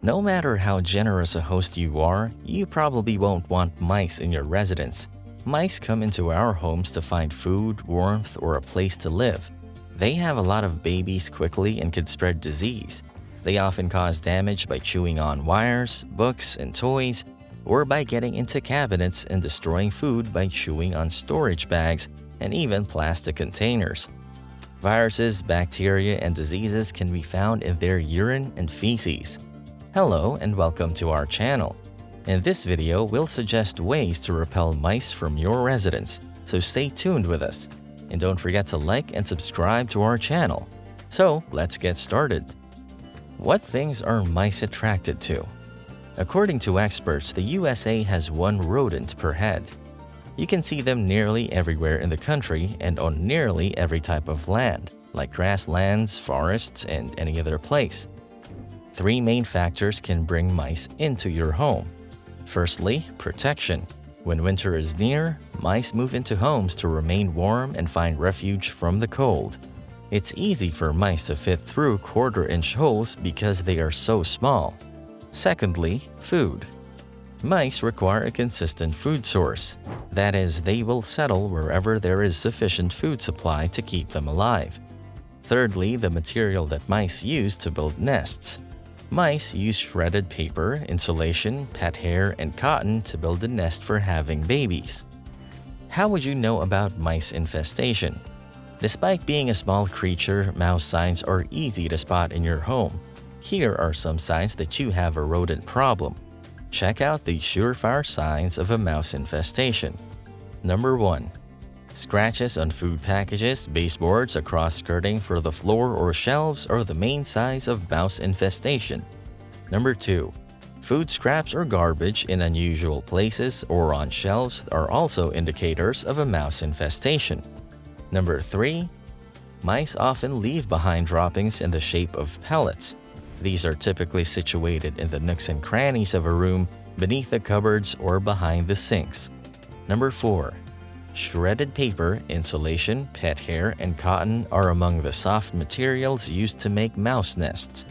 No matter how generous a host you are, you probably won't want mice in your residence. Mice come into our homes to find food, warmth, or a place to live. They have a lot of babies quickly and can spread disease. They often cause damage by chewing on wires, books, and toys, or by getting into cabinets and destroying food by chewing on storage bags and even plastic containers. Viruses, bacteria, and diseases can be found in their urine and feces. Hello and welcome to our channel. In this video, we'll suggest ways to repel mice from your residence, so stay tuned with us. And don't forget to like and subscribe to our channel. So, let's get started. What things are mice attracted to? According to experts, the USA has one rodent per head. You can see them nearly everywhere in the country and on nearly every type of land, like grasslands, forests, and any other place. Three main factors can bring mice into your home. Firstly, protection. When winter is near, mice move into homes to remain warm and find refuge from the cold. It's easy for mice to fit through quarter-inch holes because they are so small. Secondly, food. Mice require a consistent food source. That is, they will settle wherever there is sufficient food supply to keep them alive. Thirdly, the material that mice use to build nests. Mice use shredded paper, insulation, pet hair, and cotton to build a nest for having babies. How would you know about mice infestation? Despite being a small creature, mouse signs are easy to spot in your home. Here are some signs that you have a rodent problem. Check out the surefire signs of a mouse infestation. Number 1. Scratches on food packages, baseboards, across skirting for the floor or shelves are the main signs of mouse infestation. Number 2. Food scraps or garbage in unusual places or on shelves are also indicators of a mouse infestation. Number 3. Mice often leave behind droppings in the shape of pellets. These are typically situated in the nooks and crannies of a room, beneath the cupboards, or behind the sinks. Number 4. Shredded paper, insulation, pet hair, and cotton are among the soft materials used to make mouse nests.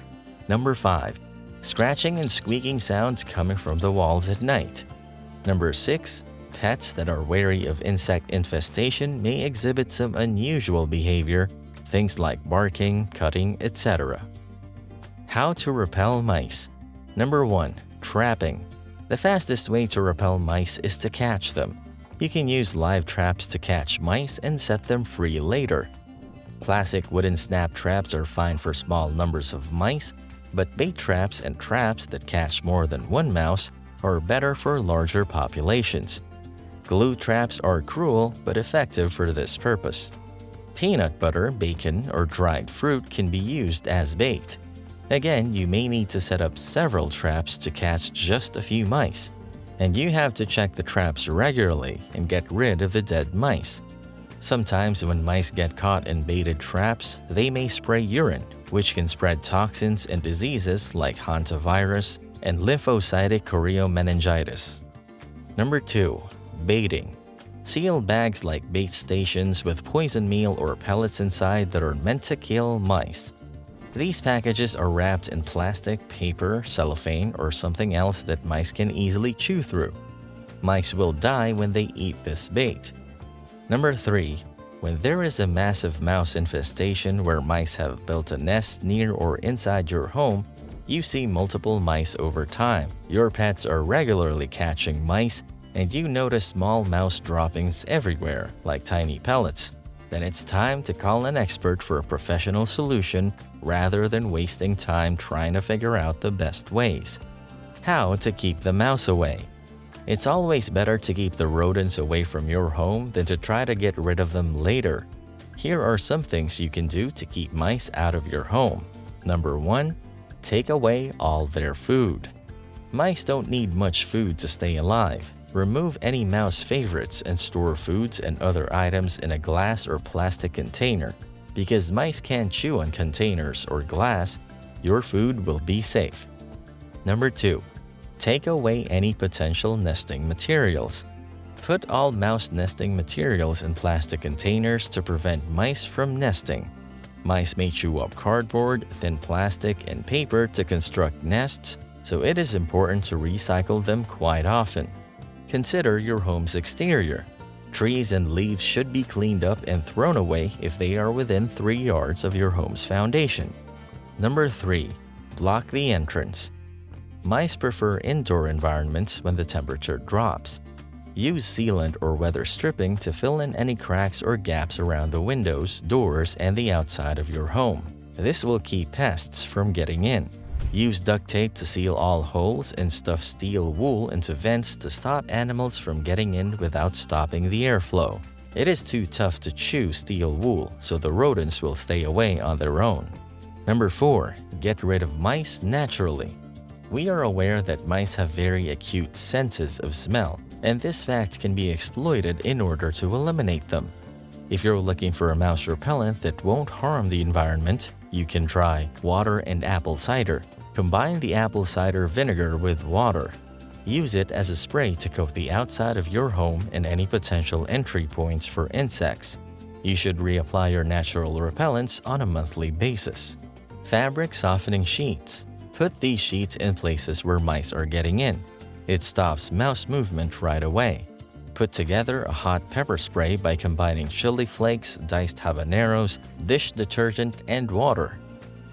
Number 5. Scratching and squeaking sounds coming from the walls at night. Number 6. Pets that are wary of insect infestation may exhibit some unusual behavior, things like barking, cutting, etc. How to repel mice? Number 1. Trapping. The fastest way to repel mice is to catch them. You can use live traps to catch mice and set them free later. Classic wooden snap traps are fine for small numbers of mice, but bait traps and traps that catch more than one mouse are better for larger populations. Glue traps are cruel but effective for this purpose. Peanut butter, bacon, or dried fruit can be used as bait. Again, you may need to set up several traps to catch just a few mice. And you have to check the traps regularly and get rid of the dead mice. Sometimes when mice get caught in baited traps, they may spray urine, which can spread toxins and diseases like hantavirus and lymphocytic choriomeningitis. Number 2. Baiting. Seal bags like bait stations with poison meal or pellets inside that are meant to kill mice. These packages are wrapped in plastic, paper, cellophane, or something else that mice can easily chew through. Mice will die when they eat this bait. Number 3. When there is a massive mouse infestation where mice have built a nest near or inside your home, you see multiple mice over time. Your pets are regularly catching mice, and you notice small mouse droppings everywhere, like tiny pellets. Then it's time to call an expert for a professional solution rather than wasting time trying to figure out the best ways. How to keep the mouse away? It's always better to keep the rodents away from your home than to try to get rid of them later. Here are some things you can do to keep mice out of your home. Number 1. Take away all their food. Mice don't need much food to stay alive. Remove any mouse favorites and store foods and other items in a glass or plastic container. Because mice can't chew on containers or glass, your food will be safe. Number 2. Take away any potential nesting materials. Put all mouse nesting materials in plastic containers to prevent mice from nesting. Mice may chew up cardboard, thin plastic, and paper to construct nests, so it is important to recycle them quite often. Consider your home's exterior. Trees and leaves should be cleaned up and thrown away if they are within 3 yards of your home's foundation. Number 3. Block the entrance. Mice prefer indoor environments when the temperature drops. Use sealant or weather stripping to fill in any cracks or gaps around the windows, doors, and the outside of your home. This will keep pests from getting in. Use duct tape to seal all holes and stuff steel wool into vents to stop animals from getting in without stopping the airflow. It is too tough to chew steel wool, so the rodents will stay away on their own. Number 4. Get rid of mice naturally. We are aware that mice have very acute senses of smell, and this fact can be exploited in order to eliminate them. If you're looking for a mouse repellent that won't harm the environment, you can try water and apple cider. Combine the apple cider vinegar with water. Use it as a spray to coat the outside of your home and any potential entry points for insects. You should reapply your natural repellents on a monthly basis. Fabric softening sheets. Put these sheets in places where mice are getting in. It stops mouse movement right away. Put together a hot pepper spray by combining chili flakes, diced habaneros, dish detergent, and water.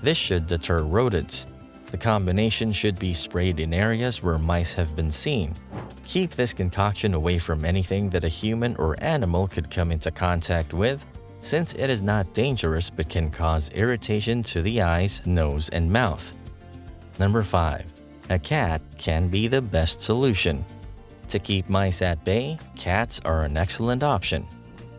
This should deter rodents. The combination should be sprayed in areas where mice have been seen. Keep this concoction away from anything that a human or animal could come into contact with, since it is not dangerous but can cause irritation to the eyes, nose, and mouth. Number 5. A cat can be the best solution. To keep mice at bay, cats are an excellent option.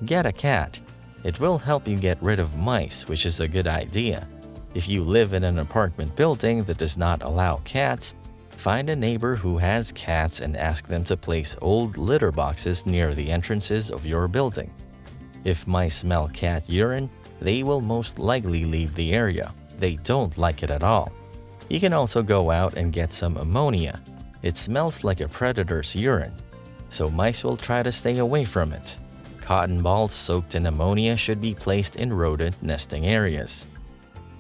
Get a cat. It will help you get rid of mice, which is a good idea. If you live in an apartment building that does not allow cats, find a neighbor who has cats and ask them to place old litter boxes near the entrances of your building. If mice smell cat urine, they will most likely leave the area. They don't like it at all. You can also go out and get some ammonia. It smells like a predator's urine, so mice will try to stay away from it. Cotton balls soaked in ammonia should be placed in rodent nesting areas.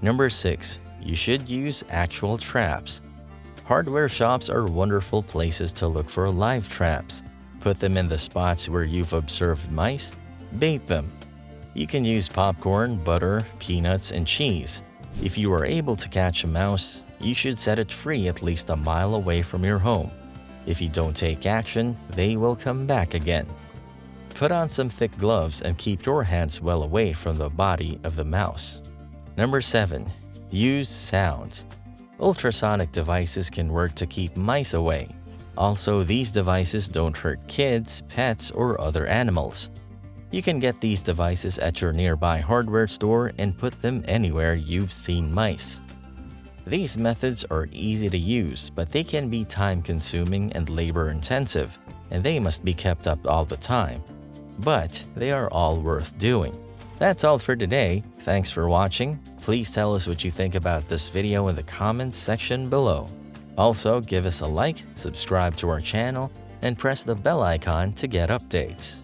Number 6. You should use actual traps. Hardware shops are wonderful places to look for live traps. Put them in the spots where you've observed mice. Bait them. You can use popcorn, butter, peanuts, and cheese. If you are able to catch a mouse, you should set it free at least a mile away from your home. If you don't take action, they will come back again. Put on some thick gloves and keep your hands well away from the body of the mouse. Number 7. Use sounds. Ultrasonic devices can work to keep mice away. Also, these devices don't hurt kids, pets, or other animals. You can get these devices at your nearby hardware store and put them anywhere you've seen mice. These methods are easy to use, but they can be time-consuming and labor-intensive, and they must be kept up all the time. But they are all worth doing. That's all for today. Thanks for watching. Please tell us what you think about this video in the comments section below. Also, give us a like, subscribe to our channel, and press the bell icon to get updates.